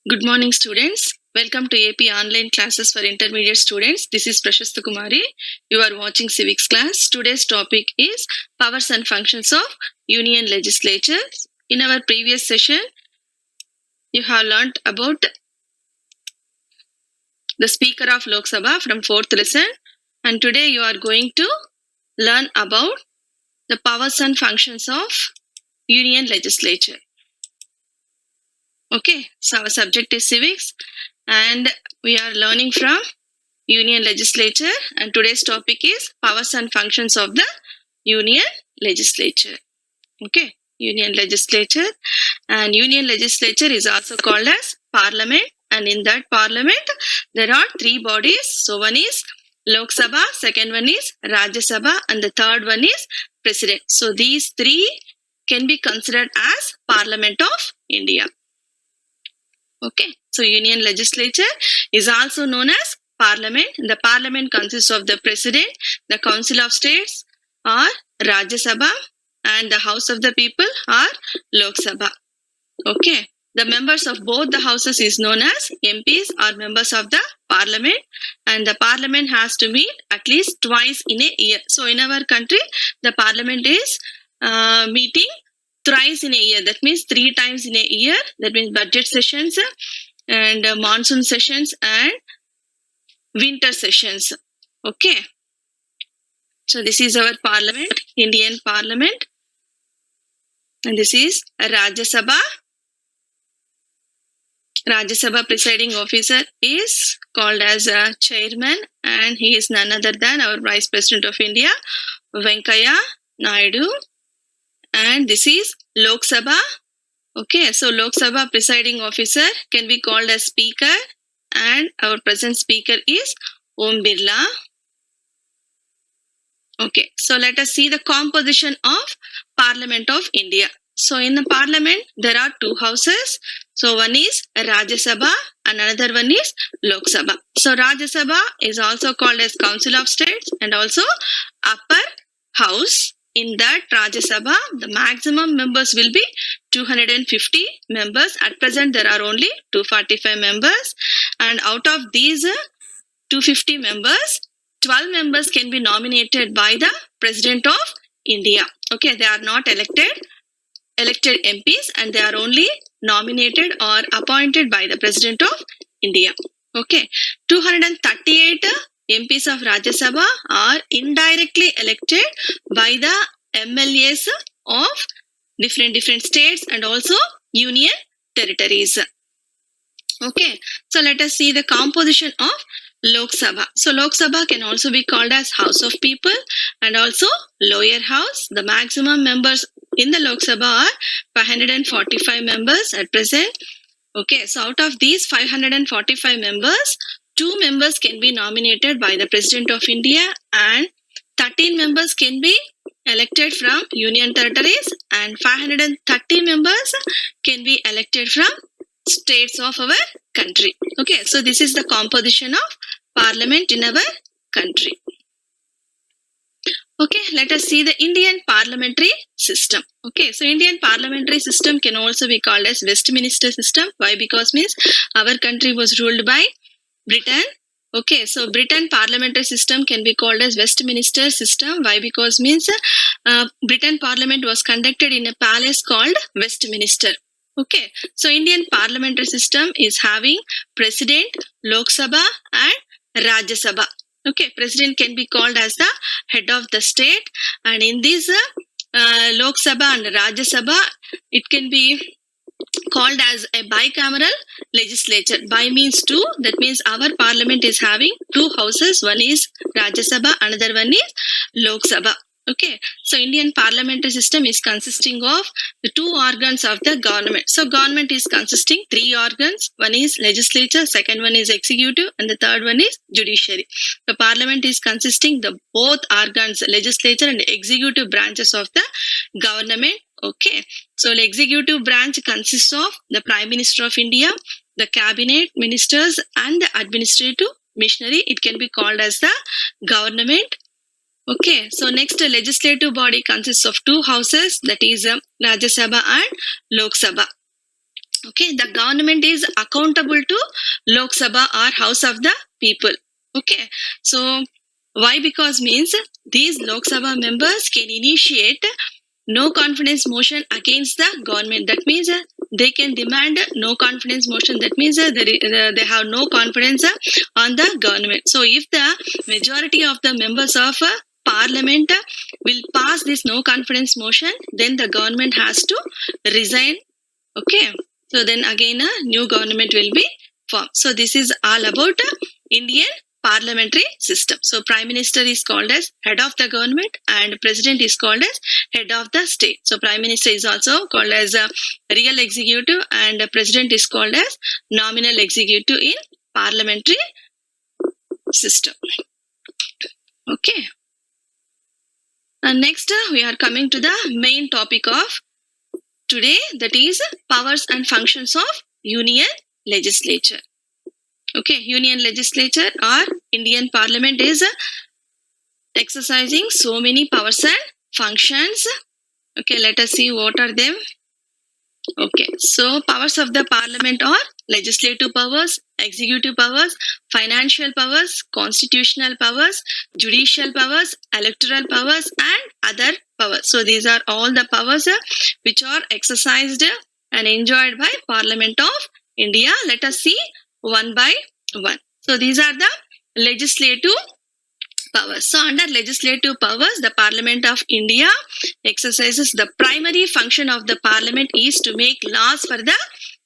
Good morning, students. Welcome to AP online classes for intermediate students. This is Prashasta Kumari. You are watching civics class. Today's topic is powers and functions of union legislature. In our previous session, you have learnt about the Speaker of Lok Sabha from 4th lesson. And today you are going to learn about the powers and functions of union legislature. Okay, so our subject is civics and we are learning from union legislature, and today's topic is powers and functions of the union legislature. Okay, union legislature, and union legislature is also called as parliament, and in that parliament there are three bodies. So one is Lok Sabha, second one is Rajya Sabha, and the third one is president. So these three can be considered as Parliament of India. Okay, so union legislature is also known as parliament. The parliament consists of the president, the council of states or Rajya Sabha, and the house of the people or Lok Sabha. Okay, the members of both the houses is known as MPs or members of the parliament, and the parliament has to meet at least twice in a year. So in our country, the parliament is meeting thrice in a year. That means 3 times in a year. That means budget sessions and monsoon sessions and winter sessions. Okay. So this is our parliament, Indian parliament. And this is Rajya Sabha. Rajya Sabha presiding officer is called as a chairman, and he is none other than our Vice President of India, Venkaiah Naidu. And this is Lok Sabha. Okay, so Lok Sabha presiding officer can be called as speaker, and our present speaker is Om Birla. Okay, so let us see the composition of Parliament of India. So in the parliament, there are two houses. So one is Rajya Sabha and another one is Lok Sabha. So Rajya Sabha is also called as Council of States and also upper house. In that Rajya Sabha, the maximum members will be 250 members. At present, there are only 245 members. And out of these 250 members, 12 members can be nominated by the President of India. Okay, they are not elected MPs, and they are only nominated or appointed by the President of India. Okay, 238 MPs of Rajya Sabha are indirectly elected by the MLAs of different states and also union territories. Okay, so let us see the composition of Lok Sabha. So Lok Sabha can also be called as House of People and also Lower House. The maximum members in the Lok Sabha are 545 members at present. Okay, so out of these 545 members, 2 members can be nominated by the President of India and 13 members can be elected from union territories and 530 members can be elected from states of our country. Okay, so this is the composition of parliament in our country. Okay, let us see the Indian parliamentary system. Okay, so Indian parliamentary system can also be called as Westminster system. Why? Because means our country was ruled by Britain. Okay, so Britain parliamentary system can be called as Westminster system. Why? Because means Britain parliament was conducted in a palace called Westminster. Okay, so Indian parliamentary system is having president, Lok Sabha and Rajya Sabha. Okay, president can be called as the head of the state, and in this Lok Sabha and Rajya Sabha, it can be called as a bicameral legislature. Bi means two. That means our parliament is having two houses. One is Rajya Sabha, another one is Lok Sabha. Okay, so Indian parliamentary system is consisting of the 2 organs of the government. So government is consisting 3 organs. One is legislature, second one is executive, and the third one is judiciary. The parliament is consisting the both organs, legislature and executive branches of the government. Okay, so the executive branch consists of the Prime Minister of India, the cabinet ministers and the administrative machinery. It can be called as the government. Okay, so next legislative body consists of 2 houses, that is Rajya Sabha and Lok Sabha. Okay, the government is accountable to Lok Sabha or House of the People. Okay, so why? Because means these Lok Sabha members can initiate no confidence motion against the government. That means they can demand no confidence motion. That means they have no confidence on the government. So if the majority of the members of parliament will pass this no confidence motion, then the government has to resign. Okay, so then again a new government will be formed. So this is all about Indian parliamentary system. So prime minister is called as head of the government and president is called as head of the state. So prime minister is also called as a real executive and president is called as nominal executive in parliamentary system. Okay. And next we are coming to the main topic of today, that is powers and functions of union legislature. Okay, union legislature or Indian parliament is exercising so many powers and functions. Okay, let us see what are them. Okay, so powers of the parliament are legislative powers, executive powers, financial powers, constitutional powers, judicial powers, electoral powers, and other powers. So these are all the powers which are exercised and enjoyed by Parliament of India. Let us see one by one. So these are the legislative powers. So under legislative powers, the Parliament of India exercises the primary function of the Parliament is to make laws for the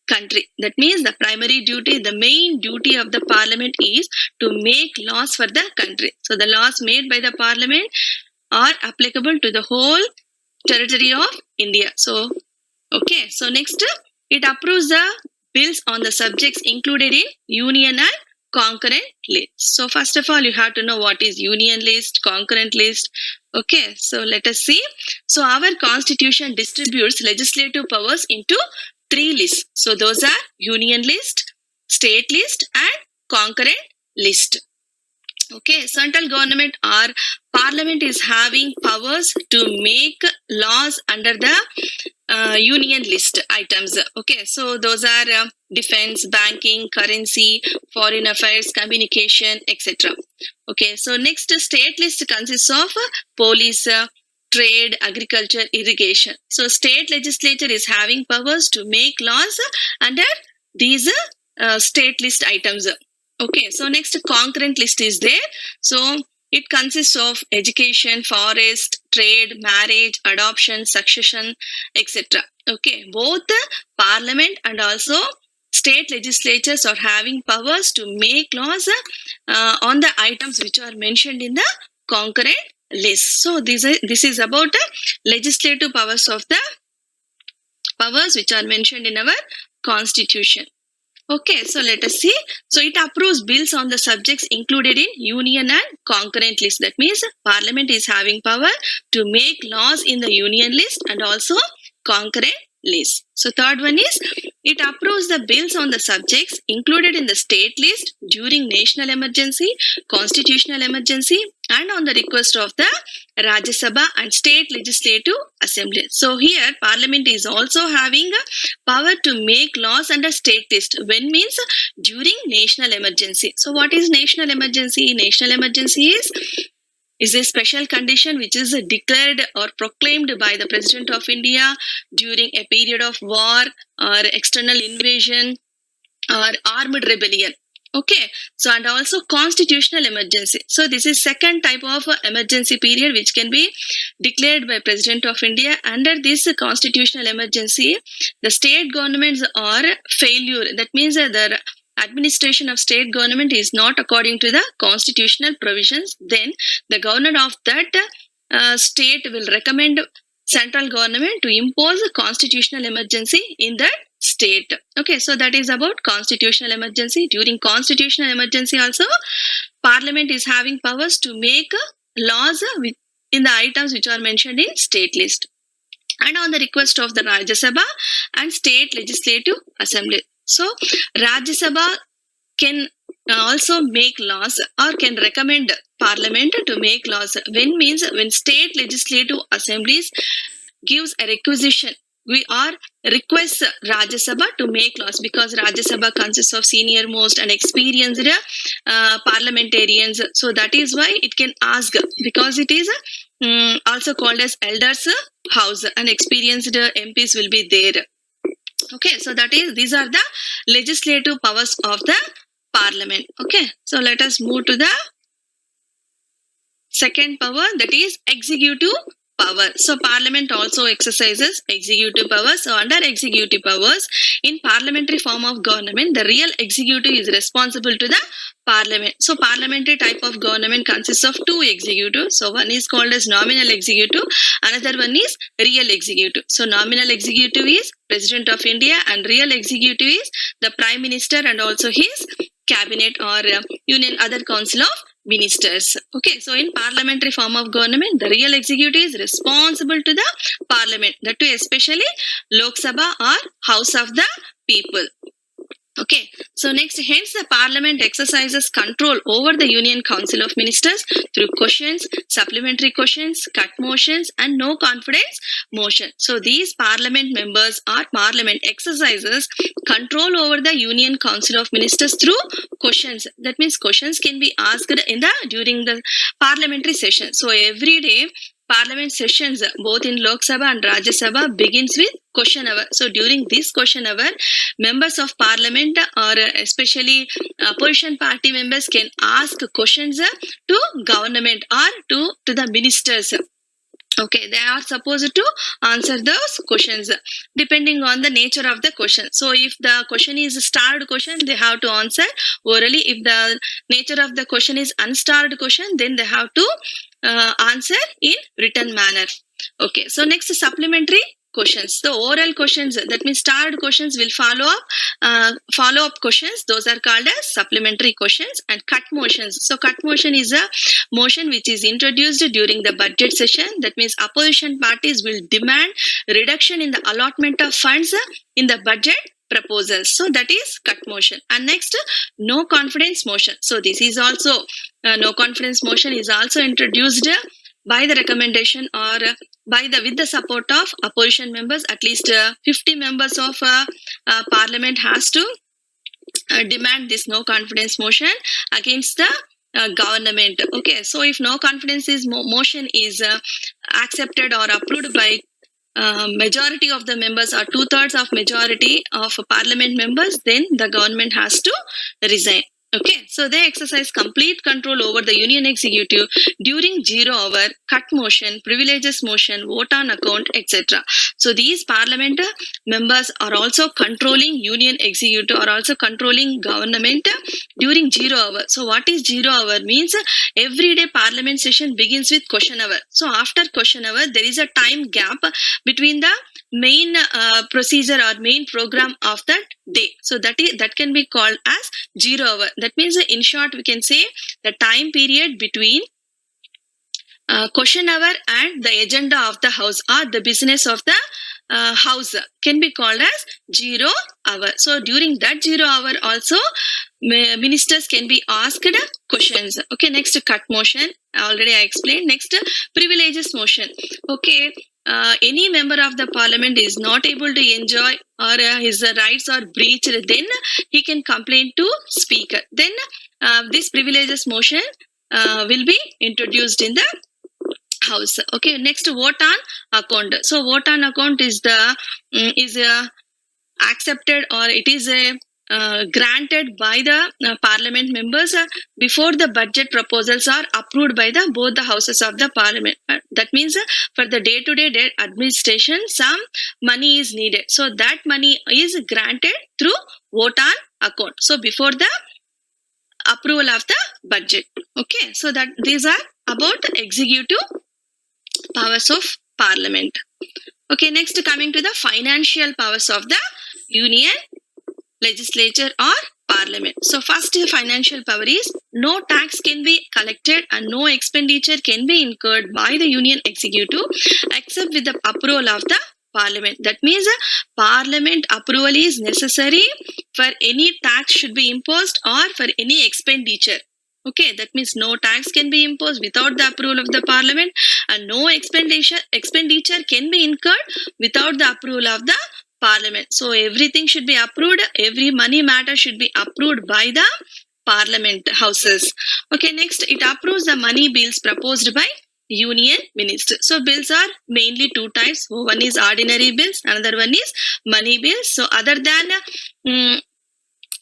country. That means the primary duty, the main duty of the Parliament is to make laws for the country. So the laws made by the Parliament are applicable to the whole territory of India. So, okay. So next, it approves the bills on the subjects included in union and concurrent list. So first of all, you have to know what is union list, concurrent list. Okay, so let us see. So our constitution distributes legislative powers into 3 lists. So those are union list, state list and concurrent list. Okay, central government or parliament is having powers to make laws under the union list items. Okay, so those are defense, banking, currency, foreign affairs, communication, etc. Okay, so next state list consists of police, trade, agriculture, irrigation. So state legislature is having powers to make laws under these state list items. Okay, so next concurrent list is there. So it consists of education, forest, trade, marriage, adoption, succession, etc. Okay, both parliament and also state legislatures are having powers to make laws on the items which are mentioned in the concurrent list. So this is about legislative powers of the powers which are mentioned in our constitution. Okay, so let us see. So it approves bills on the subjects included in union and concurrent list. That means parliament is having power to make laws in the union list and also concurrent list. So third one is it approves the bills on the subjects included in the state list during national emergency, constitutional emergency and on the request of the Rajya Sabha and state legislative assembly. So here parliament is also having power to make laws under state list when means during national emergency. So what is national emergency? National emergency is a special condition which is declared or proclaimed by the President of India during a period of war or external invasion or armed rebellion. Okay, so and also constitutional emergency. So this is second type of emergency period which can be declared by President of India. Under this constitutional emergency, the state governments are failure. That means that the administration of state government is not according to the constitutional provisions. Then the governor of that state will recommend central government to impose a constitutional emergency in that state. Okay, so that is about constitutional emergency. During constitutional emergency also, parliament is having powers to make laws in the items which are mentioned in state list and on the request of the Rajya Sabha and state legislative assembly. So Rajya Sabha can also make laws or can recommend parliament to make laws when state legislative assemblies gives a requisition we are request Rajya Sabha to make laws, because Rajya Sabha consists of senior most and experienced parliamentarians. So that is why it can ask, because it is also called as elders house, and experienced MPs will be there. Okay, so that is, these are the legislative powers of the parliament. Okay, so let us move to the second power, that is executive power. So parliament also exercises executive powers. So under executive powers, in parliamentary form of government, the real executive is responsible to the parliament. So parliamentary type of government consists of two executives. So one is called as nominal executive, another one is real executive. So nominal executive is President of India, and real executive is the Prime Minister and also his cabinet or union other council of ministers. Okay, so in parliamentary form of government, the real executive is responsible to the parliament, that too especially Lok Sabha or House of the People. Okay, so next, hence the parliament exercises control over the Union Council of Ministers through questions, supplementary questions, cut motions, and no confidence motion. So these parliament members or parliament exercises control over the Union Council of Ministers through questions. That means questions can be asked in the during the parliamentary session. So every day parliament sessions both in Lok Sabha and Rajya Sabha begins with question hour. So during this question hour, members of parliament or especially opposition party members can ask questions to government or to the ministers. Okay, they are supposed to answer those questions depending on the nature of the question. So if the question is a starred question, they have to answer orally. If the nature of the question is unstarred question, then they have to answer in written manner. Okay, so next, supplementary questions. The oral questions, that means starred questions, will follow up questions. Those are called as supplementary questions. And cut motions. So cut motion is a motion which is introduced during the budget session. That means opposition parties will demand reduction in the allotment of funds in the budget proposals. So that is cut motion. And next, no confidence motion. So this is also no confidence motion is also introduced by the recommendation or with the support of opposition members. At least 50 members of parliament has to demand this no confidence motion against the government. Okay, so if no confidence motion is accepted or approved by majority of the members or 2/3 of majority of parliament members, then the government has to resign. Okay, so they exercise complete control over the union executive during 0 hour, cut motion, privileges motion, vote on account, etc. So these parliament members are also controlling union executive, or also controlling government during 0 hour. So what is 0 hour? Means every day parliament session begins with question hour. So after question hour, there is a time gap between the main procedure or main program of that day. So that can be called as 0 hour. That means in short, we can say the time period between question hour and the agenda of the house or the business of the house can be called as 0 hour. So during that 0 hour also, ministers can be asked questions. Okay, next, cut motion. Already I explained. Next, privileges motion. Okay, any member of the parliament is not able to enjoy or his rights are breached, then he can complain to speaker. Then this privileges motion will be introduced in the house. Okay, next, vote on account. So vote on account is accepted, or it is granted by the parliament members before the budget proposals are approved by both the houses of the parliament. That means for the day-to-day administration, some money is needed. So that money is granted through vote on account. So before the approval of the budget. Okay, so that these are about executive powers of parliament. Okay, next, coming to the financial powers of the union legislature or parliament. So first financial power is no tax can be collected and no expenditure can be incurred by the union executive except with the approval of the parliament. That means parliament approval is necessary for any tax should be imposed or for any expenditure. Okay, that means no tax can be imposed without the approval of the parliament, and no expenditure can be incurred without the approval of the parliament. So everything should be approved, every money matter should be approved by the parliament houses. Okay, next it approves the money bills proposed by union minister. So bills are mainly two types. One is ordinary bills, another one is money bills. So other than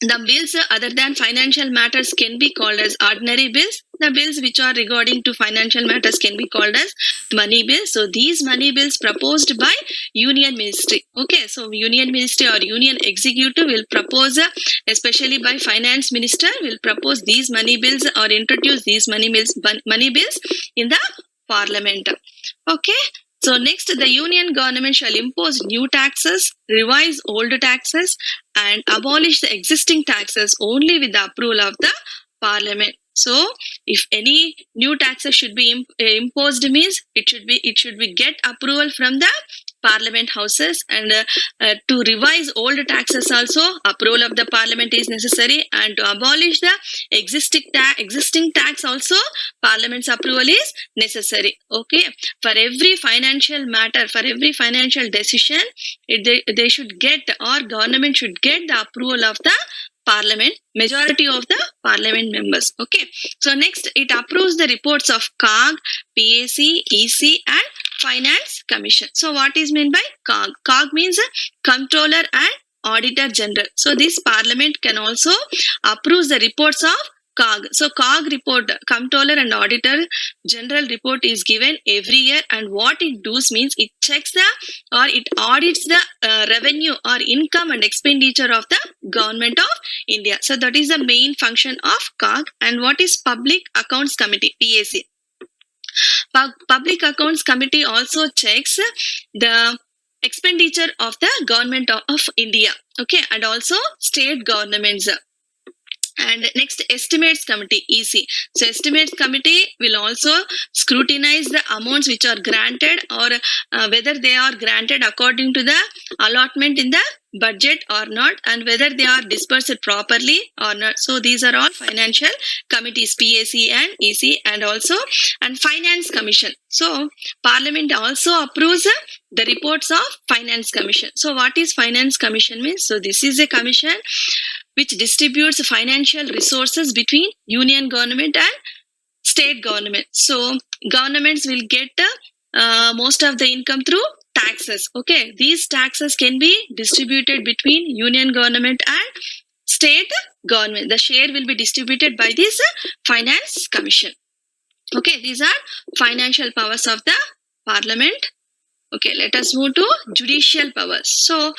the bills other than financial matters can be called as ordinary bills. The bills which are regarding to financial matters can be called as money bills. So these money bills proposed by union ministry. Okay, so union ministry or union executive will propose, especially by finance minister, will propose these money bills or introduce these money bills in the parliament. Okay. So next, the union government shall impose new taxes, revise old taxes, and abolish the existing taxes only with the approval of the parliament. So if any new taxes should be imposed, means it should be get approval from the parliament houses, and to revise old taxes also approval of the parliament is necessary, and to abolish the existing tax also parliament's approval is necessary. Okay, for every financial matter, for every financial decision, they should get, or government should get the approval of the parliament, majority of the parliament members. Okay, so next it approves the reports of COG, PAC, EC and Finance Commission. So what is meant by COG? COG means Comptroller and Auditor General. So this parliament can also approve the reports of COG. So COG report, Comptroller and Auditor General report is given every year, and what it does means it checks it audits the revenue or income and expenditure of the government of India. So that is the main function of COG. And what is Public Accounts Committee, PAC? Public Accounts Committee also checks the expenditure of the government of India. Okay, and also state governments. And next, Estimates Committee, EC. So Estimates Committee will also scrutinize the amounts which are granted, or whether they are granted according to the allotment in the budget or not, and whether they are dispersed properly or not. So these are all financial committees, PAC and EC, and Finance Commission. So Parliament also approves the reports of Finance Commission. So what is Finance Commission means? So this is a commission which distributes financial resources between union government and state government. So governments will get most of the income through taxes. Okay, these taxes can be distributed between union government and state government. The share will be distributed by this Finance Commission. Okay, these are financial powers of the parliament. Okay, let us move to judicial powers. So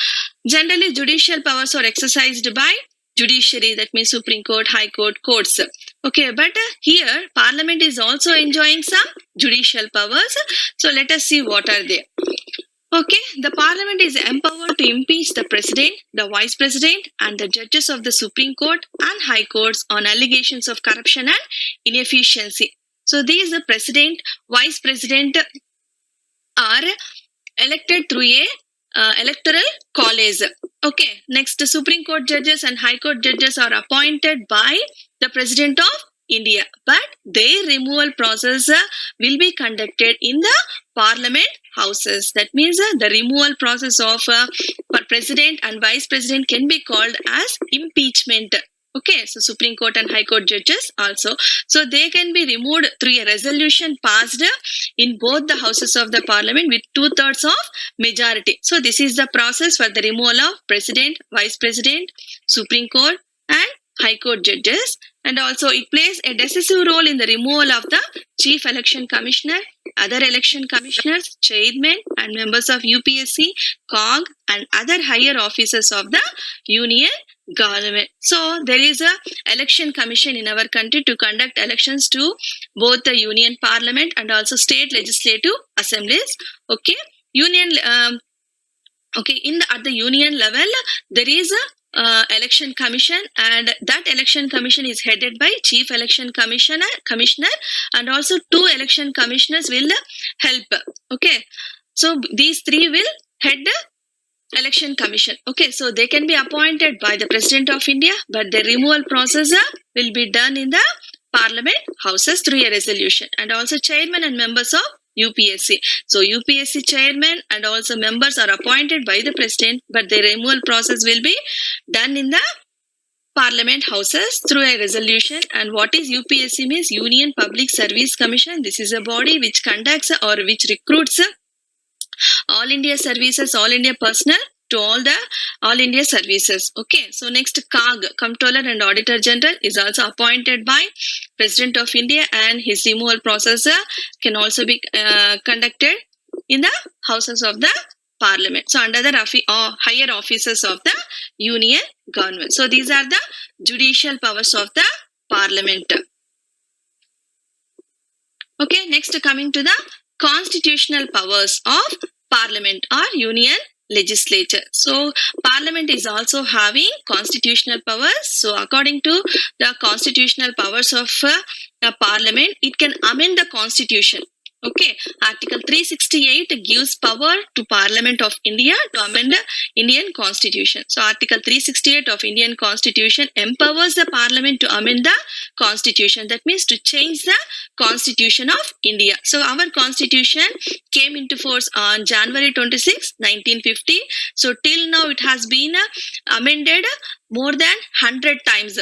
generally judicial powers are exercised by judiciary, that means Supreme Court, High Court, courts. Okay, but here Parliament is also enjoying some judicial powers. So let us see what are they. Okay, the Parliament is empowered to impeach the President, the Vice President and the judges of the Supreme Court and High Courts on allegations of corruption and inefficiency. So these President, Vice President are elected through a electoral college. Okay, next, the Supreme Court judges and High Court judges are appointed by the President of India, but their removal process will be conducted in the Parliament houses. That means the removal process of President and Vice President can be called as impeachment. Okay, so Supreme Court and High Court judges also. So they can be removed through a resolution passed in both the houses of the Parliament with 2/3 of majority. So this is the process for the removal of President, Vice President, Supreme Court and High Court judges. And also it plays a decisive role in the removal of the Chief Election Commissioner, other election commissioners, chairmen and members of UPSC, COG and other higher officers of the Union government. So there is a election commission in our country to conduct elections to both the Union Parliament and also state legislative assemblies. Okay, at the union level there is a election commission, and that election commission is headed by Chief Election Commissioner, and also 2 election commissioners will help. Okay, so these 3 will head the election commission. Okay, so they can be appointed by the President of India, but the removal process will be done in the parliament houses through a resolution, and also chairman and members of UPSC. So UPSC chairman and also members are appointed by the president, but the removal process will be done in the parliament houses through a resolution. And what is UPSC means? Union Public Service Commission. This is a body which conducts or which recruits all India services, all India personnel to all India services. Okay, so next, CAG, Comptroller and Auditor General, is also appointed by President of India, and his removal process can also be conducted in the houses of the parliament. So under the higher officers of the union government. So these are the judicial powers of the parliament. Okay, next coming to the constitutional powers of parliament or union legislature. So parliament is also having constitutional powers. So according to the constitutional powers of parliament, it can amend the constitution. Okay, Article 368 gives power to Parliament of India to amend the Indian Constitution. So Article 368 of Indian Constitution empowers the Parliament to amend the Constitution. That means to change the Constitution of India. So our Constitution came into force on January 26, 1950. So till now it has been amended more than 100 times.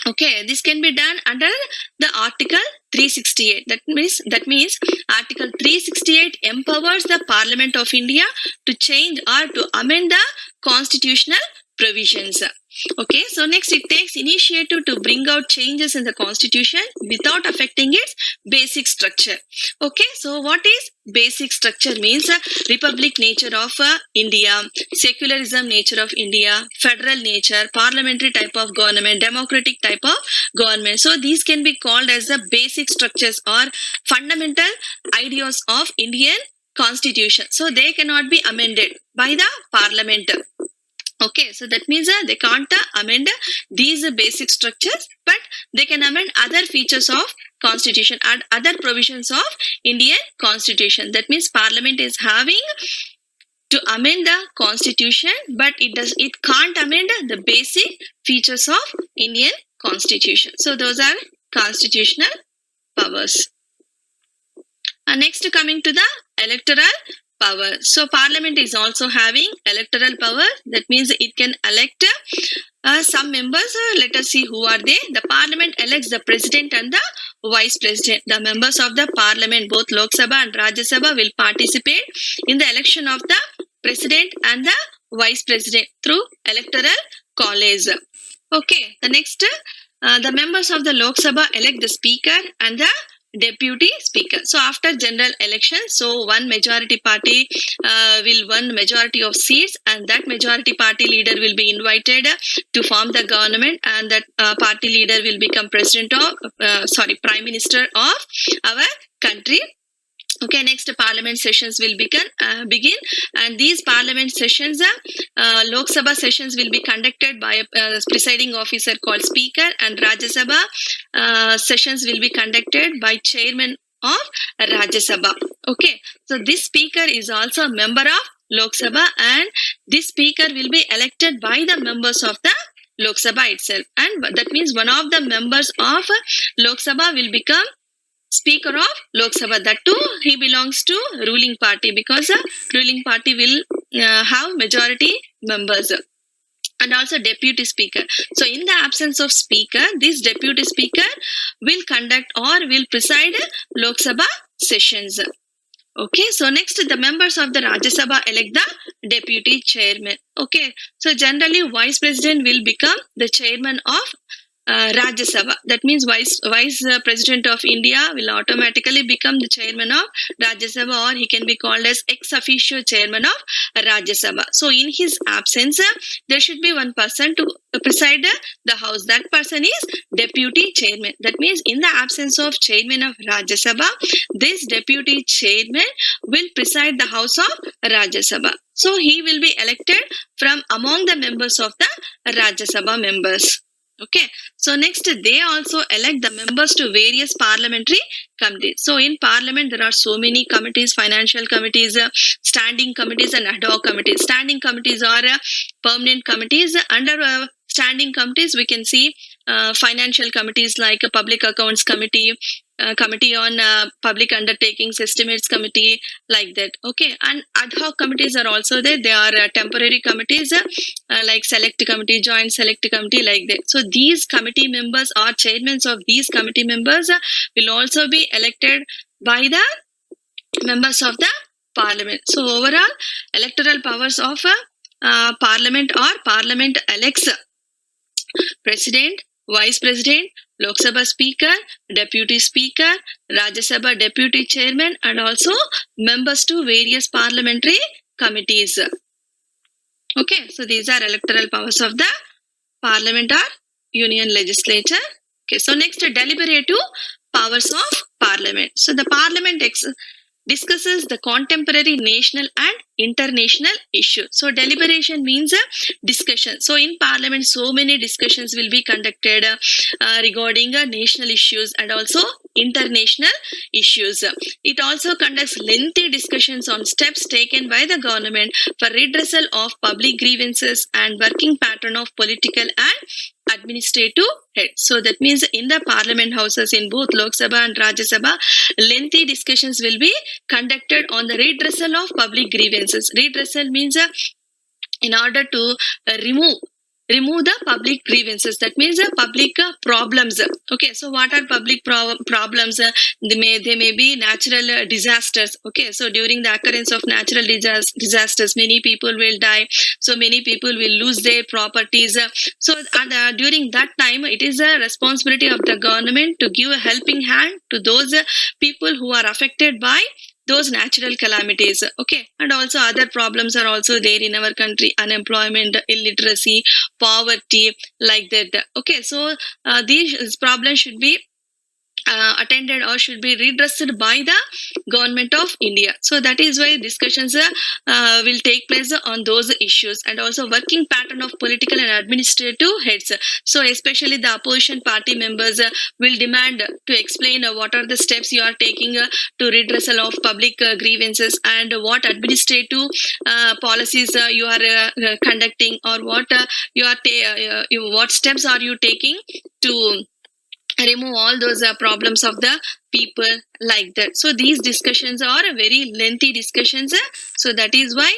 Okay, this can be done under the Article 368. That means Article 368 empowers the Parliament of India to change or to amend the constitutional provisions. Okay, so next, it takes initiative to bring out changes in the constitution without affecting its basic structure. Okay, so what is basic structure? Means republic nature of India, secularism nature of India, federal nature, parliamentary type of government, democratic type of government. So these can be called as the basic structures or fundamental ideas of Indian constitution. So they cannot be amended by the parliament. Okay, so that means they can't amend these basic structures, but they can amend other features of constitution and other provisions of Indian constitution. That means parliament is having to amend the constitution, but it can't amend the basic features of Indian constitution. So those are constitutional powers. Next, coming to the electoral power. So parliament is also having electoral power. That means it can elect some members. Let us see who are they. The parliament elects the president and the vice president. The members of the parliament, both Lok Sabha and Rajya Sabha, will participate in the election of the president and the vice president through electoral college. Okay, the next, the members of the Lok Sabha elect the speaker and the deputy speaker. So after general election, so one majority party will win majority of seats, and that majority party leader will be invited to form the government, and that party leader will become prime minister of our country. Okay, next, parliament sessions will begin, and these parliament sessions, Lok Sabha sessions, will be conducted by a presiding officer called speaker, and Rajya Sabha sessions will be conducted by chairman of Rajya Sabha. Okay, so this speaker is also a member of Lok Sabha, and this speaker will be elected by the members of the Lok Sabha itself, and that means one of the members of Lok Sabha will become Speaker of Lok Sabha. That too, he belongs to ruling party, because the ruling party will have majority members. And also deputy speaker. So in the absence of speaker, this deputy speaker will conduct or will preside Lok Sabha sessions. Okay, so next, the members of the Rajya Sabha elect the deputy chairman. Okay, so generally vice president will become the chairman of Rajya Sabha. That means vice president of India will automatically become the chairman of Rajya Sabha, or he can be called as ex officio chairman of Rajya Sabha. So in his absence, there should be one person to preside the house. That person is deputy chairman. That means in the absence of chairman of Rajya Sabha, this deputy chairman will preside the house of Rajya Sabha. So he will be elected from among the members of the Rajya Sabha members. Okay, so next, they also elect the members to various parliamentary committees. So in parliament, there are so many committees: financial committees, standing committees, and ad hoc committees. Standing committees are permanent committees. Under standing committees, we can see financial committees like a public accounts committee, committee on public undertakings estimates committee, like that. Okay, and ad hoc committees are also there. They are temporary committees like select committee, joint select committee, like that. So these committee members or chairmen of these committee members will also be elected by the members of the parliament. So overall, electoral powers of parliament or parliament elects president, vice president, Lok Sabha speaker, deputy speaker, Rajya Sabha deputy chairman, and also members to various parliamentary committees. Okay, so these are electoral powers of the parliament or union legislature. Okay, so next, deliberative powers of parliament. So the parliament discusses the contemporary national and international issue. So deliberation means a discussion. So in parliament, so many discussions will be conducted regarding national issues and also international issues. It also conducts lengthy discussions on steps taken by the government for redressal of public grievances and working pattern of political and administrative head. So that means in the parliament houses in both Lok Sabha and Rajya Sabha, lengthy discussions will be conducted on the redressal of public grievances. Redressal means in order to remove the public grievances. That means public problems. Okay, so what are public problems? They may be natural disasters. Okay, so during the occurrence of natural disasters, many people will die. So many people will lose their properties. So during that time, it is a responsibility of the government to give a helping hand to those people who are affected by those natural calamities. Okay, and also other problems are also there in our country: unemployment, illiteracy, poverty, like that. Okay, so these problems should be attended or should be redressed by the government of India. So that is why discussions will take place on those issues, and also working pattern of political and administrative heads. So especially the opposition party members will demand to explain what are the steps you are taking to redressal of public grievances, and what administrative policies you are conducting, or what what steps are you taking to remove all those problems of the people, like that. So these discussions are very lengthy discussions. So that is why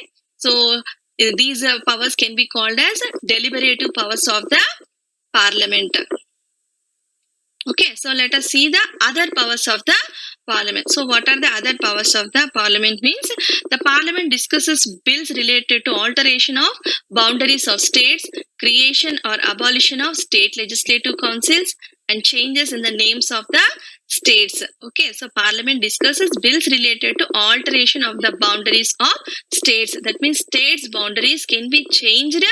these powers can be called as deliberative powers of the parliament. Okay, so let us see the other powers of the parliament. So what are the other powers of the parliament? Means the parliament discusses bills related to alteration of boundaries of states, creation or abolition of state legislative councils, and changes in the names of the states. Okay, so parliament discusses bills related to alteration of the boundaries of states. That means states boundaries can be changed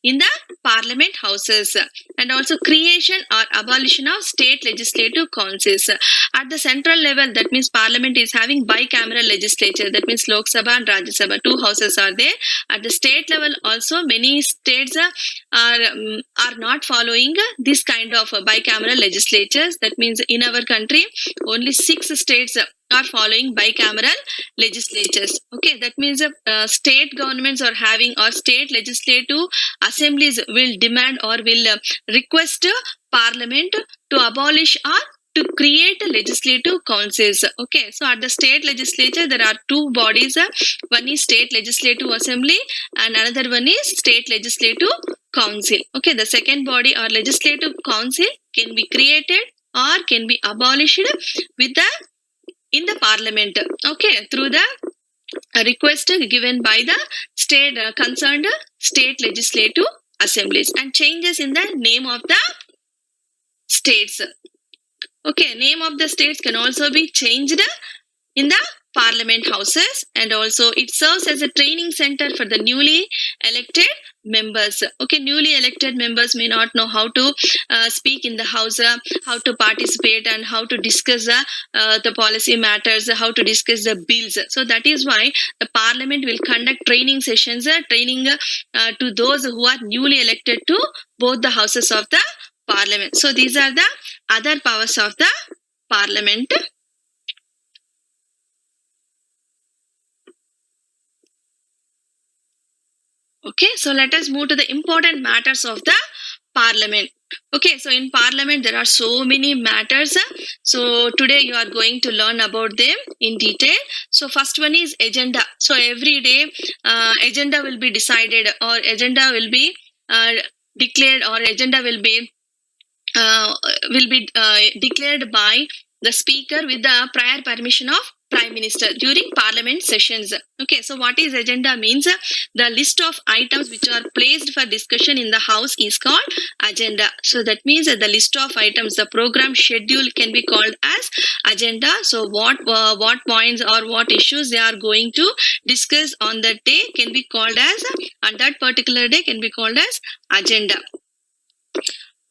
in the parliament houses, and also creation or abolition of state legislative councils. At the central level, that means parliament is having bicameral legislature. That means Lok Sabha and Rajya Sabha, two houses are there. At the state level also, many states are not following this kind of bicameral legislatures. That means in our country, only 6 states are following bicameral legislatures. Okay, that means state governments are having, or state legislative assemblies will demand or will request parliament to abolish or to create legislative councils. Okay, so at the state legislature there are two bodies. One is state legislative assembly and another one is state legislative council. Okay, the second body or legislative council can be created or can be abolished with in the parliament. Okay, through the request given by the state concerned state legislative assemblies, and changes in the name of the states. Okay, name of the states can also be changed in the parliament houses, and also it serves as a training center for the newly elected members. Okay, newly elected members may not know how to speak in the house, how to participate, and how to discuss the policy matters, how to discuss the bills. So that is why the parliament will conduct training sessions, training to those who are newly elected to both the houses of the parliament. So these are the other powers of the parliament. Okay, so let us move to the important matters of the parliament. Okay, so in parliament there are so many matters. So today you are going to learn about them in detail. So first one is agenda. So every day agenda will be decided, or agenda will be declared, or agenda will be declared by the speaker with the prior permission of prime minister during parliament sessions. Okay, so what is agenda means? The list of items which are placed for discussion in the house is called agenda. So that means the list of items, the program schedule can be called as agenda. So what points or what issues they are going to discuss on that day can be called as, on that particular day can be called as agenda.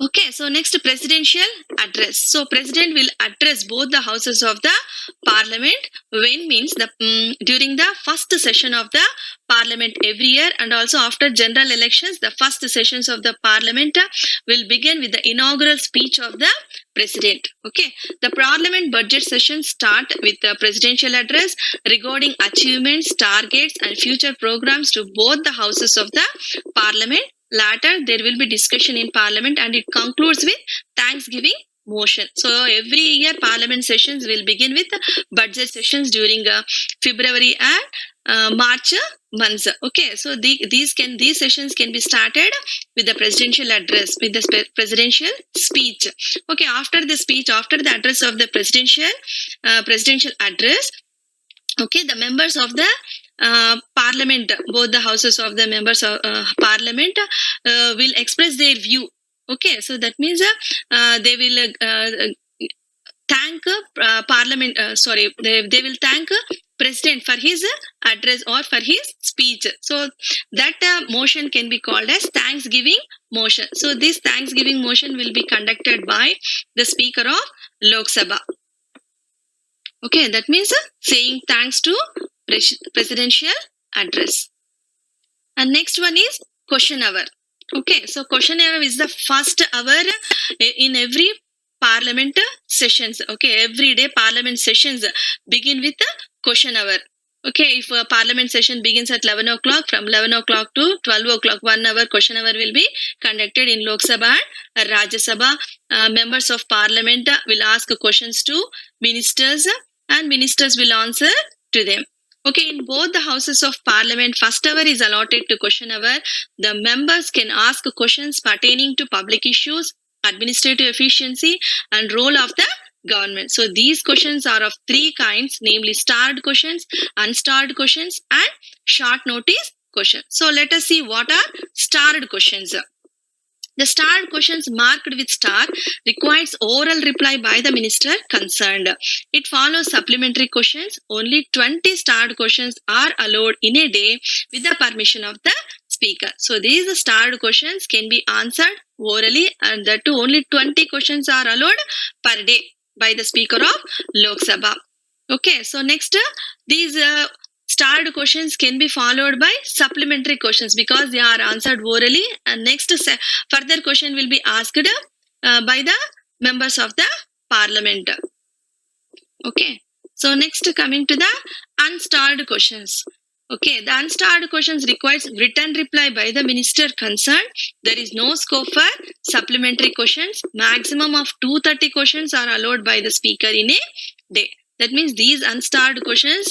Okay, so next, presidential address. So president will address both the houses of the parliament. When means the during the first session of the parliament every year, and also after general elections, the first sessions of the parliament will begin with the inaugural speech of the president. Okay, the parliament budget sessions start with the presidential address regarding achievements, targets, and future programs to both the houses of the parliament. Later, there will be discussion in parliament, and it concludes with thanksgiving motion. So every year parliament sessions will begin with budget sessions during February and March months. Okay, so these sessions can be started with the presidential address, with the presidential speech. Okay, after the speech, after the address of the presidential address, okay, the members of the parliament, both the houses of the members of parliament will express their view. Okay, so that means they will thank parliament. They will thank president for his address or for his speech. So that motion can be called as thanksgiving motion. So this thanksgiving motion will be conducted by the speaker of Lok Sabha. Okay, that means saying thanks to presidential address. And next one is question hour. Okay, so question hour is the first hour in every parliament sessions. Okay, every day parliament sessions begin with the question hour. Okay, if a parliament session begins at 11 o'clock, from 11 o'clock to 12 o'clock, 1 hour question hour will be conducted in Lok Sabha and Rajya Sabha. Members of parliament will ask questions to ministers, and ministers will answer to them. Okay, in both the houses of parliament, first hour is allotted to question hour. The members can ask questions pertaining to public issues, administrative efficiency, and role of the government. So these questions are of three kinds, namely starred questions, unstarred questions, and short notice questions. So let us see what are starred questions. The starred questions marked with star requires oral reply by the minister concerned. It follows supplementary questions. Only 20 starred questions are allowed in a day with the permission of the speaker. So these starred questions can be answered orally, and that too only 20 questions are allowed per day by the speaker of Lok Sabha. Okay, so next, these starred questions can be followed by supplementary questions because they are answered orally, and next further question will be asked by the members of the parliament. Okay, so next, coming to the unstarred questions. Okay, the unstarred questions requires written reply by the minister concerned. There is no scope for supplementary questions. Maximum of 230 questions are allowed by the speaker in a day. That means these unstarred questions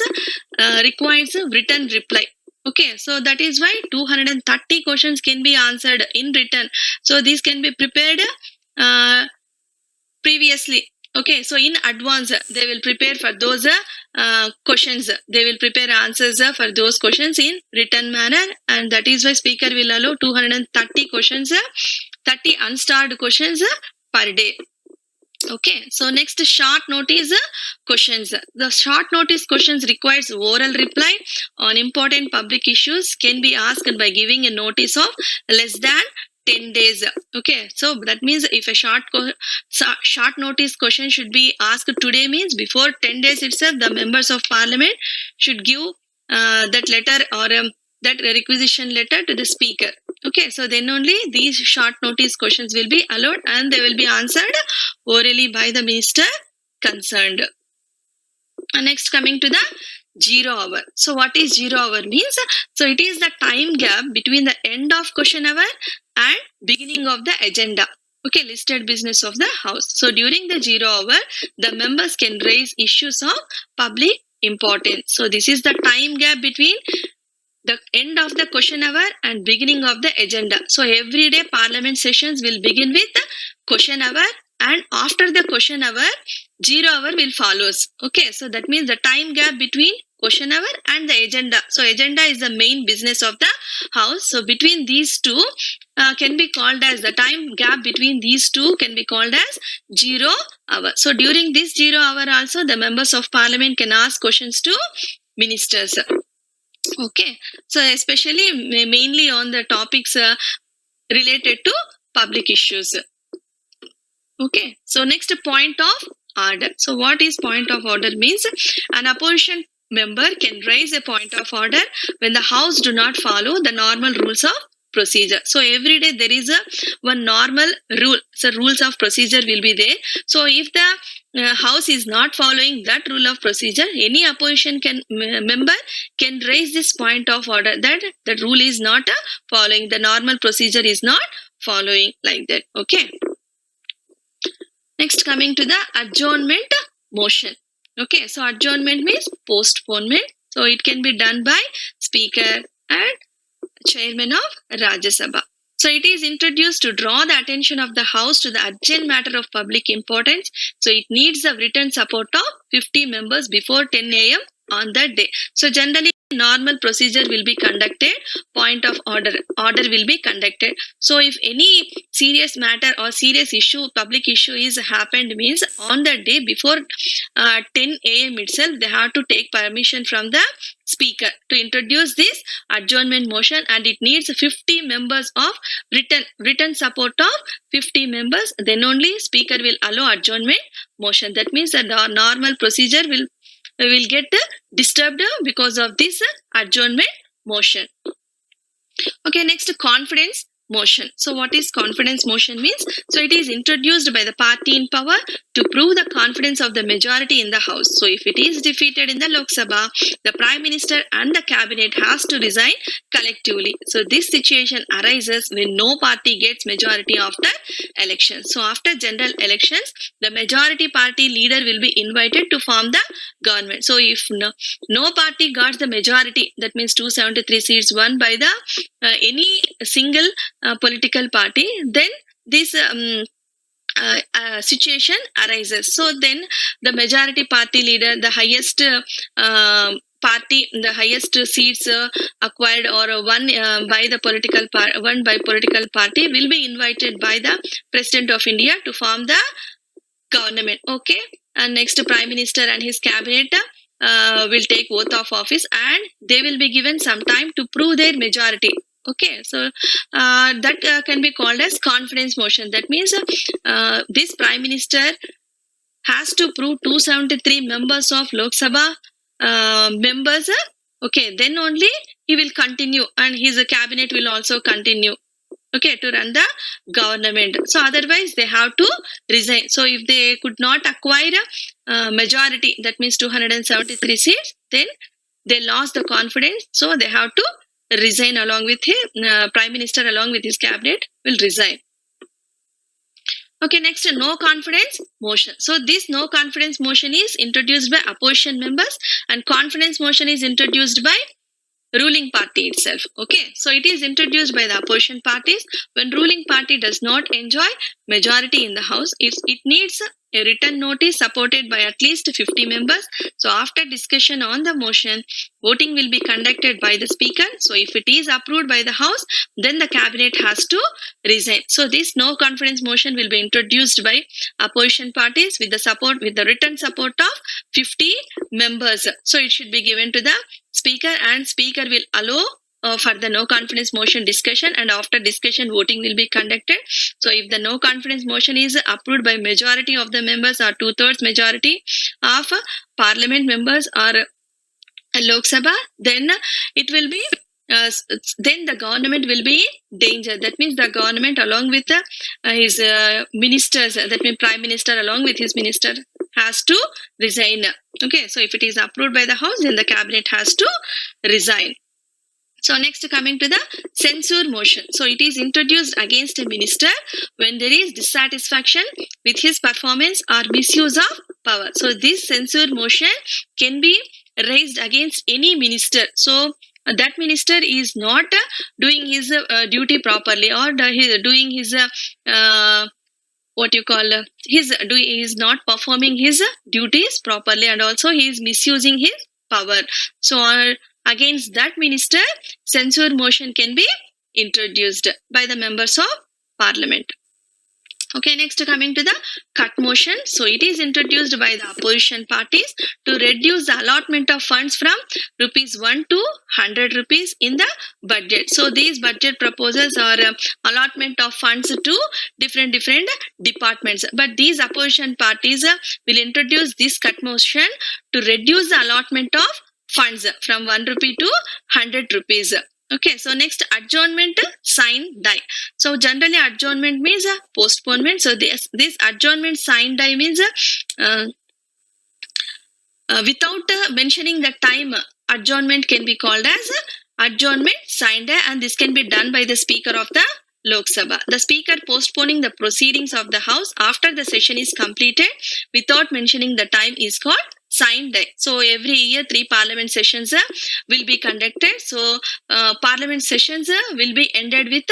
requires a written reply. Okay, so that is why 230 questions can be answered in written. So these can be prepared previously. Okay, so in advance they will prepare for those questions. They will prepare answers for those questions in written manner, and that is why speaker will allow 230 questions, 30 unstarred questions per day. Okay, so next, short notice questions. The short notice questions requires oral reply on important public issues, can be asked by giving a notice of less than 10 days. Okay, so that means if a short notice question should be asked today, means before 10 days itself the members of parliament should give that letter or that requisition letter to the speaker. Okay, so then only these short notice questions will be allowed, and they will be answered orally by the minister concerned. And next, coming to the zero hour. So what is zero hour means? So it is the time gap between the end of question hour and beginning of the agenda. Okay, listed business of the house. So during the zero hour, the members can raise issues of public importance. So this is the time gap between the end of the question hour and beginning of the agenda. So every day parliament sessions will begin with the question hour, and after the question hour, zero hour will follows. Okay, so that means the time gap between question hour and the agenda. So agenda is the main business of the house. So between these two can be called as the time gap between these two can be called as zero hour. So during this zero hour also, the members of parliament can ask questions to ministers. Okay, so especially mainly on the topics related to public issues. Okay, so next point of order. So what is point of order means? An opposition member can raise a point of order when the house do not follow the normal rules of procedure. So every day there is a one normal rule. So rules of procedure will be there. So if the house is not following that rule of procedure, any opposition member can raise this point of order that the rule is not following, the normal procedure is not following, like that. Okay. Next, coming to the adjournment motion. Okay, so adjournment means postponement. So it can be done by speaker and chairman of Rajya Sabha. So it is introduced to draw the attention of the house to the urgent matter of public importance. So it needs the written support of 50 members before 10 a.m. on that day. So generally normal procedure will be conducted, point of order will be conducted. So if any serious matter or serious issue, public issue is happened means on the day before 10 a.m. itself, they have to take permission from the speaker to introduce this adjournment motion, and it needs 50 members of written support of 50 members. Then only speaker will allow adjournment motion. That means that the normal procedure will get disturbed because of this adjournment motion. Okay, next, confidence motion. So what is confidence motion means? So it is introduced by the party in power to prove the confidence of the majority in the house. So if it is defeated in the Lok Sabha, the prime minister and the cabinet has to resign collectively. So this situation arises when no party gets majority after elections. So after general elections, the majority party leader will be invited to form the government. So if no party got the majority, that means 273 seats won by the any single political party, then this situation arises. So then the majority party leader, the highest party, the highest seats acquired or won by the political party will be invited by the President of India to form the government. Okay, and next, prime minister and his cabinet will take oath of office, and they will be given some time to prove their majority. Okay, so that can be called as confidence motion. That means this prime minister has to prove 273 members of Lok Sabha members. Okay, then only he will continue, and his cabinet will also continue. Okay, to run the government. So otherwise they have to resign. So if they could not acquire majority, that means 273 seats, then they lost the confidence. So they have to resign along with him. Prime minister along with his cabinet will resign. Okay, next, no confidence motion. So this no confidence motion is introduced by opposition members, and confidence motion is introduced by ruling party itself. Okay, so it is introduced by the opposition parties when ruling party does not enjoy majority in the house. It needs a written notice supported by at least 50 members. So after discussion on the motion, voting will be conducted by the speaker. So if it is approved by the house, then the cabinet has to resign. So this no confidence motion will be introduced by opposition parties with the written support of 50 members. So it should be given to the speaker, and speaker will allow for the no confidence motion discussion, and after discussion voting will be conducted. So if the no confidence motion is approved by majority of the members or 2/3 majority of parliament members or Lok Sabha, then it will be then the government will be in danger. That means the government along with his ministers, that means prime minister along with his minister has to resign. Okay, so if it is approved by the House, then the cabinet has to resign. So next, coming to the censure motion. So it is introduced against a minister when there is dissatisfaction with his performance or misuse of power. So this censure motion can be raised against any minister. So that minister is not doing his duty properly, or doing his he is not performing his duties properly, and also he is misusing his power. So against that minister, censure motion can be introduced by the members of parliament. Okay, next, coming to the cut motion. So it is introduced by the opposition parties to reduce the allotment of funds from rupees 1 to 100 rupees in the budget. So these budget proposals are allotment of funds to different departments. But these opposition parties will introduce this cut motion to reduce the allotment of funds from 1 rupee to 100 rupees. Okay, so next, adjournment, sign, die. So generally adjournment means postponement. So this adjournment, sign, die means without mentioning the time, adjournment can be called as adjournment, sign, die, and this can be done by the Speaker of the Lok Sabha. The Speaker postponing the proceedings of the House after the session is completed without mentioning the time is called sign, die. So every year 3 parliament sessions will be conducted. So parliament sessions will be ended with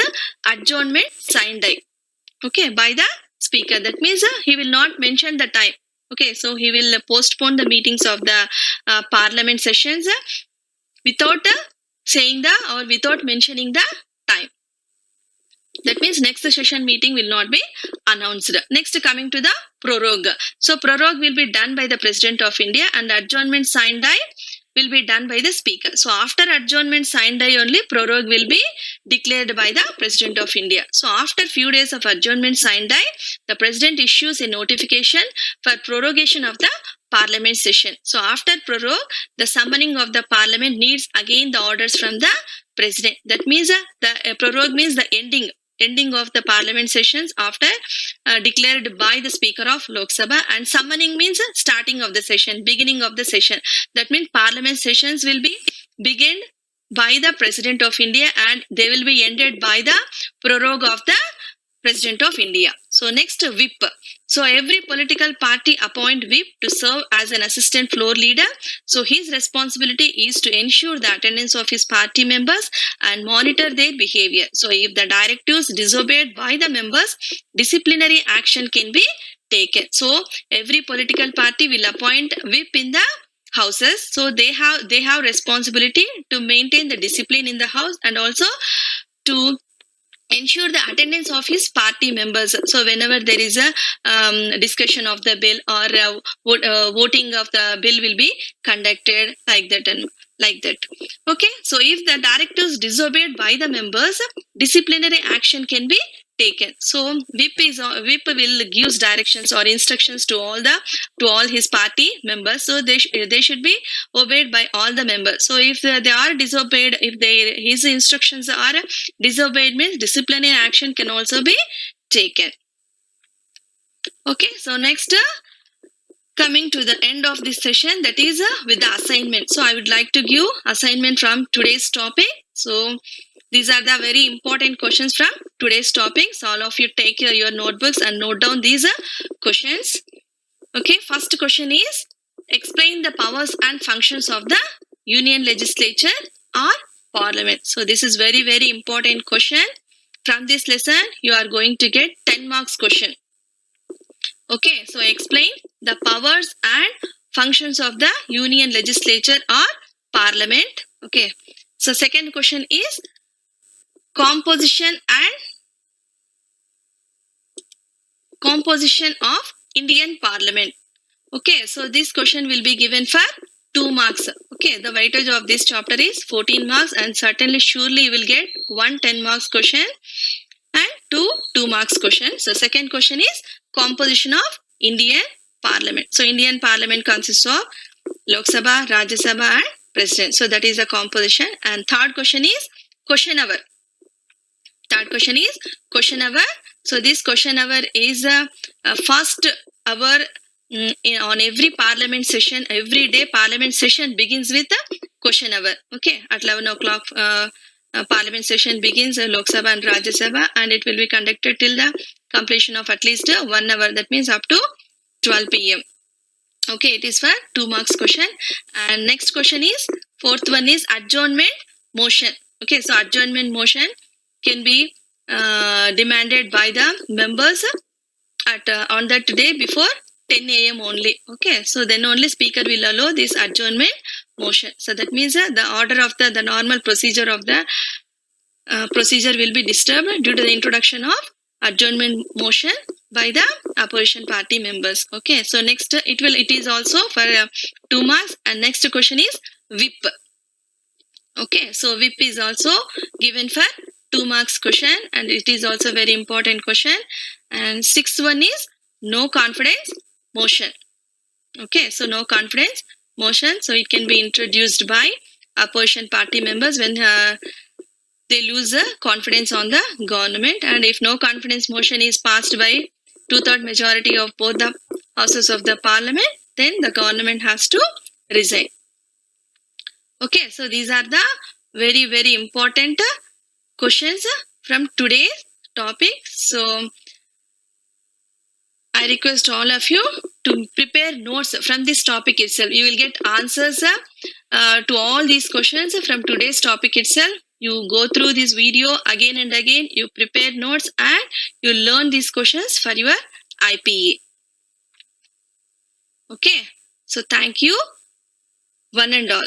adjournment, sign, die. Okay, by the Speaker. That means he will not mention the time. Okay, so he will postpone the meetings of the parliament sessions without saying or without mentioning the time. That means next session meeting will not be announced. Next, coming to the prorogue. So prorogue will be done by the President of India, and adjournment, sign, die will be done by the Speaker. So after adjournment, sign, die only, prorogue will be declared by the President of India. So after few days of adjournment, sign, die, the President issues a notification for prorogation of the parliament session. So after prorogue, the summoning of the parliament needs again the orders from the President. That means the prorogue means the ending of the parliament sessions after declared by the Speaker of Lok Sabha, and summoning means starting of the session, beginning of the session. That means parliament sessions will be begun by the President of India and they will be ended by the prorogue of the President of India. So next, whip. So every political party appoint whip to serve as an assistant floor leader. So his responsibility is to ensure the attendance of his party members and monitor their behavior. So if the directives disobeyed by the members, disciplinary action can be taken. So every political party will appoint whip in the houses. So they have responsibility to maintain the discipline in the house and also to ensure the attendance of his party members. So whenever there is a discussion of the bill or voting of the bill will be conducted like that and like that. Okay, so if the directives disobeyed by the members, disciplinary action can be taken. So whip will give directions or instructions to all his party members. So they should be obeyed by all the members. So if they are disobeyed, if his instructions are disobeyed, means disciplinary action can also be taken. Okay, so next, coming to the end of this session, that is with the assignment. So I would like to give assignment from today's topic. So these are the very important questions from today's topic. So all of you take your notebooks and note down these questions. Okay, first question is, explain the powers and functions of the Union Legislature or Parliament. So this is very, very important question. From this lesson, you are going to get 10 marks question. Okay, so explain the powers and functions of the Union Legislature or Parliament. Okay, so second question is, composition of Indian Parliament. Okay, so this question will be given for 2 marks. Okay, the weightage of this chapter is 14 marks and surely you will get 1 10 marks question and 2 marks question. So second question is composition of Indian Parliament. So Indian Parliament consists of Lok Sabha, Rajya Sabha and President. So that is the composition. And third question is question hour. So this question hour is first hour on every parliament session, every day parliament session begins with a question hour. Okay, at 11 o'clock parliament session begins, Lok Sabha and Rajya Sabha, and it will be conducted till the completion of at least 1 hour. That means up to 12 p.m. Okay, it is for 2 marks question. And next question is, fourth one is adjournment motion. Okay, so adjournment motion can be demanded by the members at on that day before 10 a.m. only. Okay, so then only speaker will allow this adjournment motion. So that means the order of the normal procedure of the procedure will be disturbed due to the introduction of adjournment motion by the opposition party members. Okay, so next it is also for 2 marks, and next question is whip. Okay, so whip is also given for 2 marks question, and it is also very important question. And sixth one is no confidence motion. Okay, so no confidence motion, so it can be introduced by opposition party members when they lose the confidence on the government, and if no confidence motion is passed by 2/3 majority of both the houses of the parliament, then the government has to resign. Okay, so these are the very, very important questions from today's topic. So I request all of you to prepare notes from this topic itself. You will get answers to all these questions from today's topic itself. You go through this video again and again, you prepare notes, and you learn these questions for your IPA. Okay, so thank you, one and all.